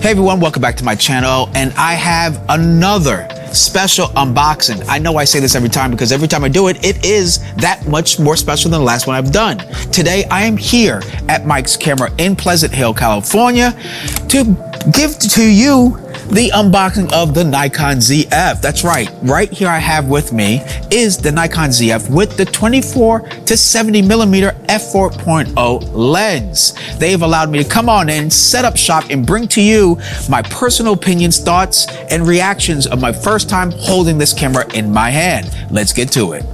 Hey everyone, welcome back to my channel, and I have another special unboxing. I know I say this every time because every time I do it, it is that much more special than the last one I've done. Today, I am here at Mike's Camera in Pleasant Hill, California to give to you the unboxing of the Nikon ZF. That's right here I have with me is the Nikon ZF with the 24 to 70 millimeter f4.0 lens. They've allowed me to come on in, set up shop, and bring to you my personal opinions, thoughts, and reactions of my first time holding this camera in my hand. Let's get to it.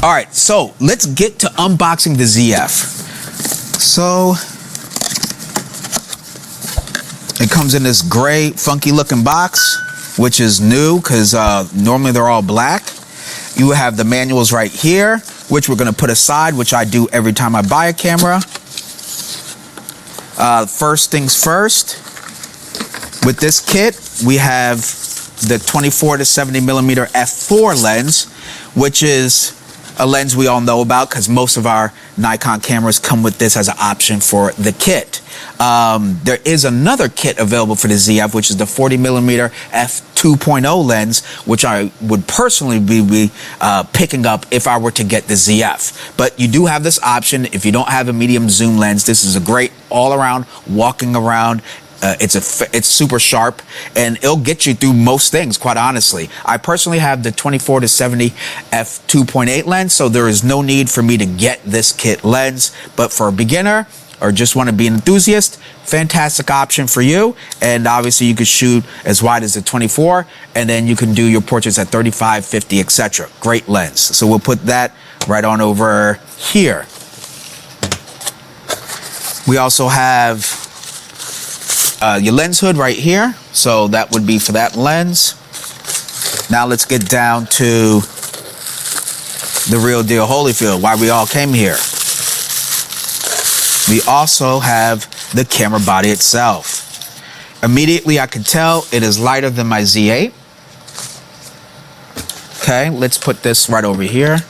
All right, so let's get to unboxing the ZF. So it comes in this gray, funky looking box, which is new because normally they're all black. You have the manuals right here, which we're going to put aside, which I do every time I buy a camera. First things first, with this kit, we have the 24 to 70 millimeter f4 lens, which is a lens we all know about because most of our Nikon cameras come with this as an option for the kit. There is another kit available for the ZF, which is the 40 millimeter f2.0 lens, which I would personally be picking up if I were to get the ZF. But you do have this option if you don't have a medium zoom lens. This is a great all-around walking around. It's super sharp, and it'll get you through most things, quite honestly. I personally have the 24 to 70 f2.8 lens, so there is no need for me to get this kit lens. But for a beginner or just want to be an enthusiast, fantastic option for you. And obviously you could shoot as wide as the 24, and then you can do your portraits at 35, 50, etc. Great lens. So we'll put that right on over here. We also have your lens hood right here, so that would be for that lens. Now let's get down to the real deal, Holyfield, why we all came here. We also have the camera body itself. Immediately I can tell it is lighter than my Z8. Okay, let's put this right over here.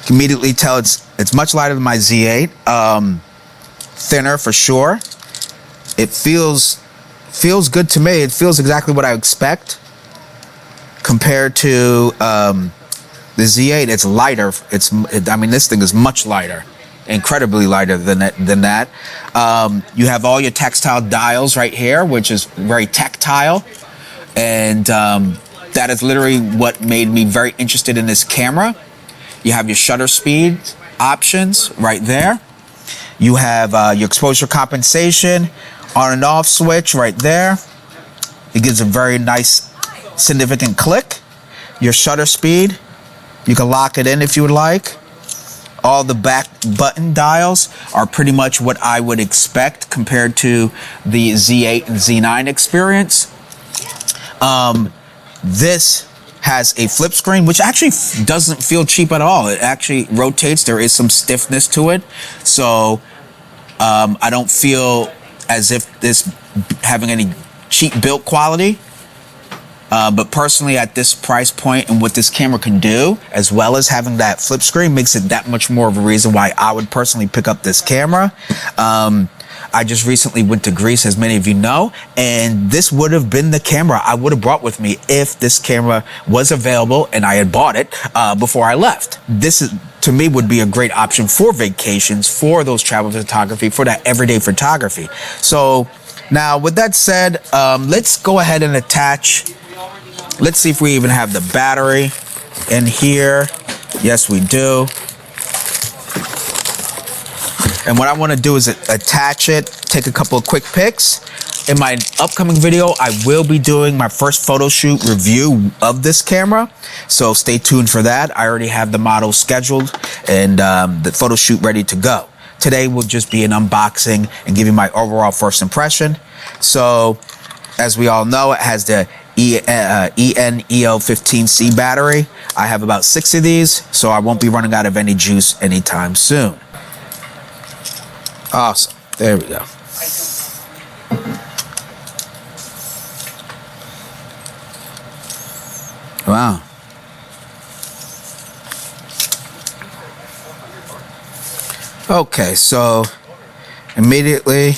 Immediately tell it's much lighter than my Z8. Thinner for sure. It feels good to me. It feels exactly what I expect. Compared to the Z8, it's lighter. I mean, this thing is much lighter, incredibly lighter than that. You have all your textile dials right here, which is very tactile, and that is literally what made me very interested in this camera. You have your shutter speed options right there. You have your exposure compensation on and off switch right there. It gives a very nice significant click. Your shutter speed, you can lock it in if you would like. All the back button dials are pretty much what I would expect compared to the Z8 and Z9 experience. This has a flip screen, which actually doesn't feel cheap at all. It actually rotates. There is some stiffness to it. So I don't feel as if this having any cheap build quality. But personally, at this price point and what this camera can do, as well as having that flip screen, makes it that much more of a reason why I would personally pick up this camera. I just recently went to Greece, as many of you know, and this would have been the camera I would have brought with me if this camera was available and I had bought it before I left. This to me would be a great option for vacations, for those travel photography, for that everyday photography. So now with that said, let's go ahead and attach. Let's see if we even have the battery in here. Yes, we do. And what I want to do is attach it, take a couple of quick pics. In my upcoming video, I will be doing my first photo shoot review of this camera. So stay tuned for that. I already have the model scheduled and the photo shoot ready to go. Today will just be an unboxing and give you my overall first impression. So as we all know, it has the ENEO15C battery. I have about 6 of these, so I won't be running out of any juice anytime soon. Awesome. There we go. Wow. Okay, so immediately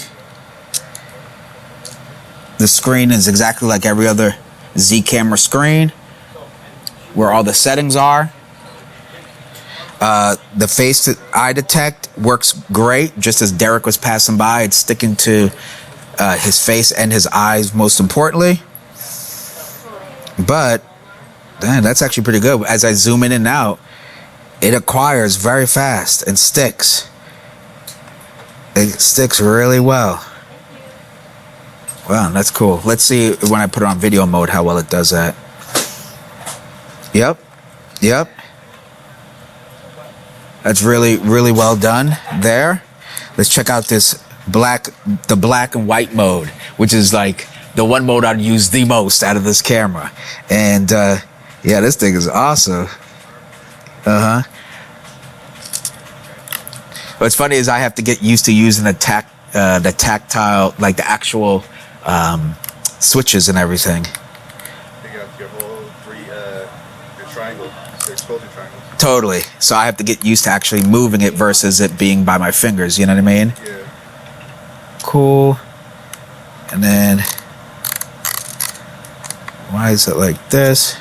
the screen is exactly like every other Z camera screen, where all the settings are. The face to eye detect works great. Just as Derek was passing by, it's sticking to his face and his eyes most importantly. But man, that's actually pretty good. As I zoom in and out, it acquires very fast and sticks. It sticks really well. Wow, that's cool. Let's see when I put it on video mode how well it does that. Yep. That's really, really well done there. Let's check out this the black and white mode, which is like the one mode I'd use the most out of this camera. And yeah, this thing is awesome. What's funny is I have to get used to using the tactile, like the actual switches and everything. You got your whole your triangle, your exposure triangle. Totally. So I have to get used to actually moving it versus it being by my fingers. You know what I mean? Yeah. Cool. And then, why is it like this?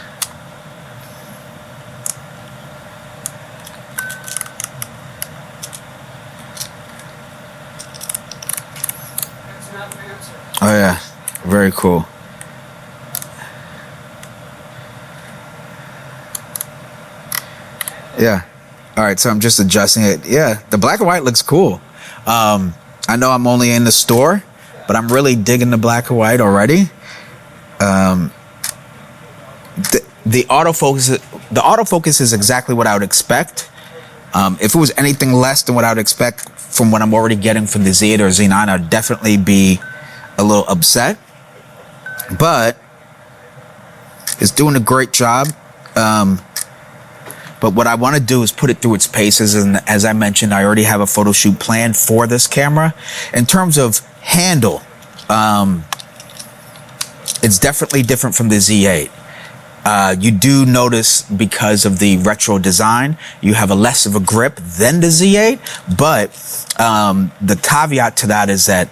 Oh yeah, very cool. Yeah. All right, so I'm just adjusting it. Yeah, the black and white looks cool. I know I'm only in the store, but I'm really digging the black and white already. The autofocus is exactly what I would expect. If it was anything less than what I would expect from what I'm already getting from the Z8 or Z9, I'd definitely be a little upset. But it's doing a great job. But what I want to do is put it through its paces. And as I mentioned, I already have a photo shoot planned for this camera. In terms of handle, it's definitely different from the Z8. You do notice, because of the retro design, you have a less of a grip than the Z8. But the caveat to that is that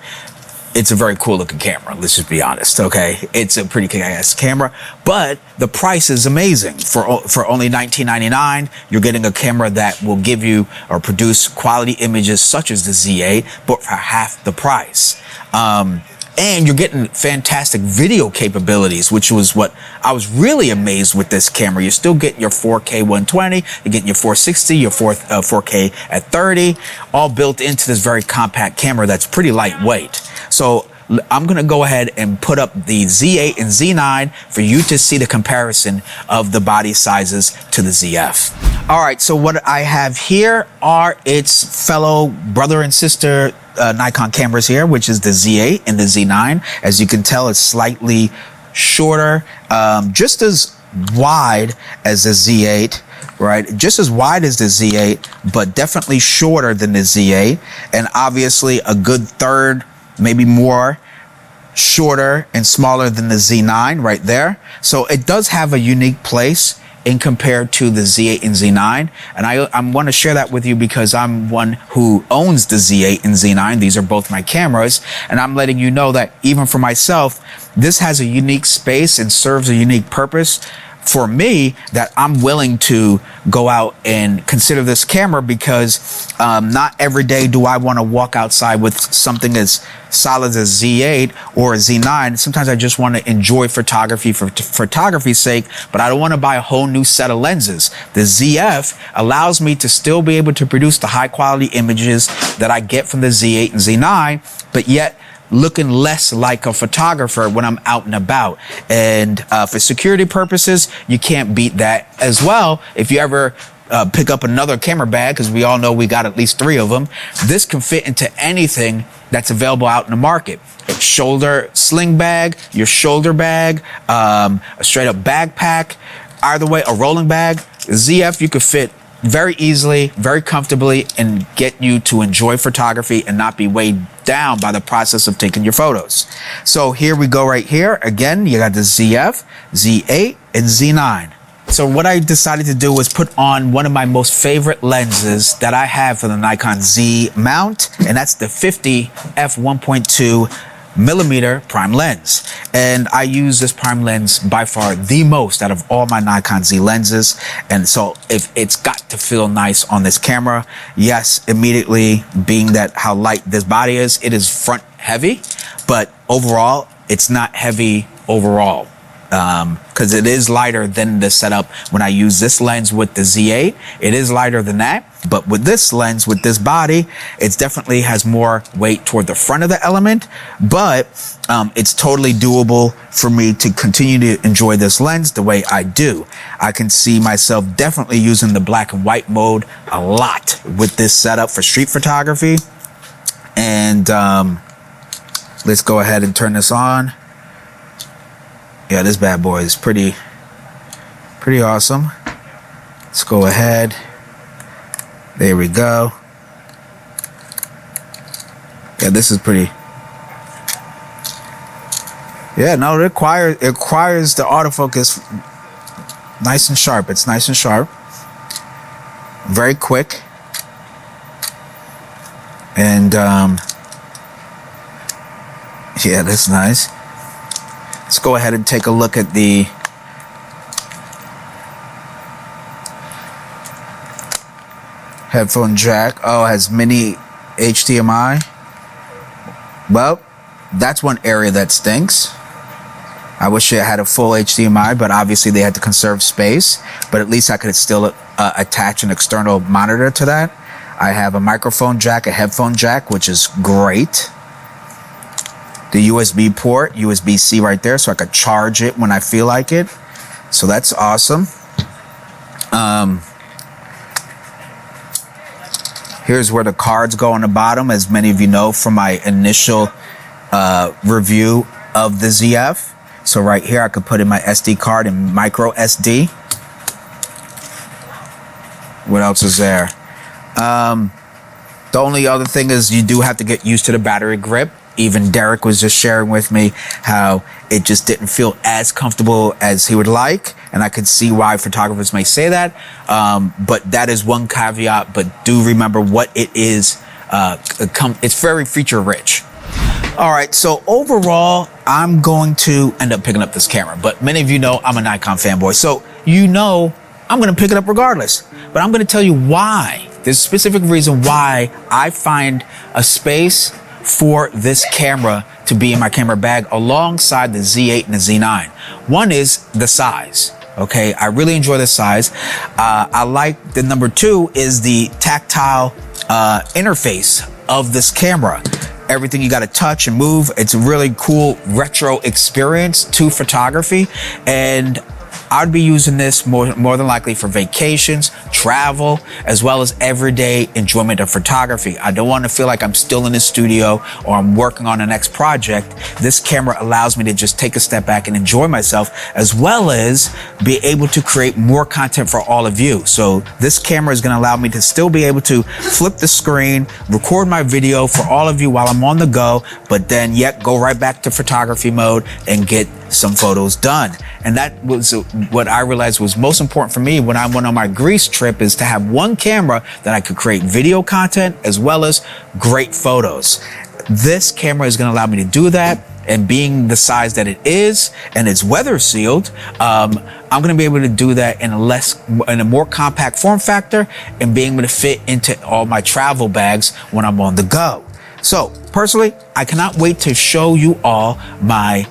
it's a very cool looking camera. Let's just be honest, okay? It's a pretty kick-ass camera, but the price is amazing. For only $19.99, you're getting a camera that will give you or produce quality images such as the Z8, but for half the price. And you're getting fantastic video capabilities, which was what I was really amazed with this camera. You're still getting your 4K 120, you're getting your 460, your 4K at 30, all built into this very compact camera that's pretty lightweight. So I'm going to go ahead and put up the Z8 and Z9 for you to see the comparison of the body sizes to the ZF. All right, so what I have here are its fellow brother and sister Nikon cameras here, which is the Z8 and the Z9. As you can tell, it's slightly shorter, just as wide as the Z8, right? Just as wide as the Z8, but definitely shorter than the Z8. And obviously a good third, maybe more, shorter and smaller than the Z9 right there. So it does have a unique place in compared to the Z8 and Z9. And I want to share that with you because I'm one who owns the Z8 and Z9. These are both my cameras. And I'm letting you know that even for myself, this has a unique space and serves a unique purpose for me, that I'm willing to go out and consider this camera, because not every day do I want to walk outside with something as solid as Z8 or a Z9. Sometimes I just want to enjoy photography for photography's sake, but I don't want to buy a whole new set of lenses. The ZF allows me to still be able to produce the high quality images that I get from the Z8 and Z9, but yet looking less like a photographer when I'm out and about. And for security purposes, you can't beat that as well. If you ever pick up another camera bag, because we all know we got at least 3 of them, this can fit into anything that's available out in the market. A shoulder sling bag, your shoulder bag, a straight up backpack, either way, a rolling bag. ZF, you could fit very easily, very comfortably, and get you to enjoy photography and not be weighed down by the process of taking your photos. So here we go right here. Again, you got the ZF, Z8, and Z9. So what I decided to do was put on one of my most favorite lenses that I have for the Nikon Z mount, and that's the 50 f1.2mm prime lens. And I use this prime lens by far the most out of all my Nikon Z lenses. And so if it's got to feel nice on this camera, yes, immediately being that how light this body is, it is front heavy, but overall, it's not heavy overall. Because it is lighter than the setup when I use this lens with the Z8. It is lighter than that, but with this lens, with this body, it definitely has more weight toward the front of the element, but it's totally doable for me to continue to enjoy this lens the way I do. I can see myself definitely using the black and white mode a lot with this setup for street photography. And let's go ahead and turn this on. Yeah, this bad boy is pretty awesome. Let's go ahead. There we go. Yeah, this is pretty. Yeah, no, it requires the autofocus nice and sharp. It's nice and sharp. Very quick. And yeah, that's nice. Let's go ahead and take a look at the headphone jack. Oh, it has mini HDMI. Well, that's one area that stinks. I wish it had a full HDMI, but obviously they had to conserve space. But at least I could still attach an external monitor to that. I have a microphone jack, a headphone jack, which is great. The USB port, USB-C right there, so I could charge it when I feel like it. So that's awesome. Here's where the cards go on the bottom, as many of you know from my initial review of the ZF. So right here, I could put in my SD card and micro SD. What else is there? The only other thing is you do have to get used to the battery grip. Even Derek was just sharing with me how it just didn't feel as comfortable as he would like. And I could see why photographers may say that. But that is one caveat. But do remember what it is. It's very feature rich. All right. So overall, I'm going to end up picking up this camera. But many of you know I'm a Nikon fanboy. So you know I'm going to pick it up regardless. But I'm going to tell you why. There's a specific reason why I find a space for this camera to be in my camera bag alongside the Z8 and the Z9. One is the size. Okay, I really enjoy the size. I like the number two is the tactile interface of this camera. Everything you got to touch and move. It's a really cool retro experience to photography, and I'd be using this more than likely for vacations, travel, as well as everyday enjoyment of photography. I don't want to feel like I'm still in the studio or I'm working on the next project. This camera allows me to just take a step back and enjoy myself, as well as be able to create more content for all of you. So this camera is going to allow me to still be able to flip the screen, record my video for all of you while I'm on the go, but then yet go right back to photography mode and get some photos done. And that was what I realized was most important for me when I went on my Greece trip, is to have one camera that I could create video content as well as great photos. This camera is going to allow me to do that. And being the size that it is, and it's weather sealed, I'm going to be able to do that in a more compact form factor, and being able to fit into all my travel bags when I'm on the go. So personally, I cannot wait to show you all my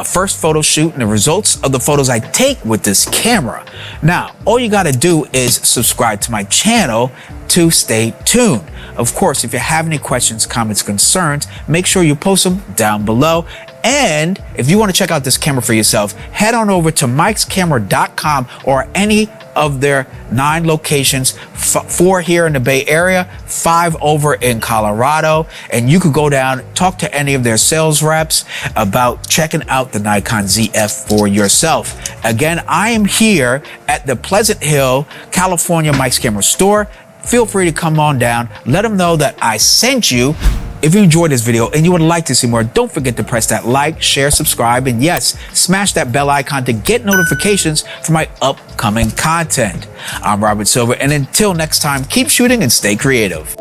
first photo shoot and the results of the photos I take with this camera. Now, all you got to do is subscribe to my channel to stay tuned. Of course, if you have any questions, comments, concerns, make sure you post them down below. And if you want to check out this camera for yourself, head on over to mikescamera.com or any of their 9 locations, 4 here in the Bay Area, 5 over in Colorado. And you could go down, talk to any of their sales reps about checking out the Nikon ZF for yourself. Again, I am here at the Pleasant Hill, California Mike's Camera store. Feel free to come on down. Let them know that I sent you. If you enjoyed this video and you would like to see more, don't forget to press that like, share, subscribe, and yes, smash that bell icon to get notifications for my upcoming content. I'm Robert Silver, and until next time, keep shooting and stay creative.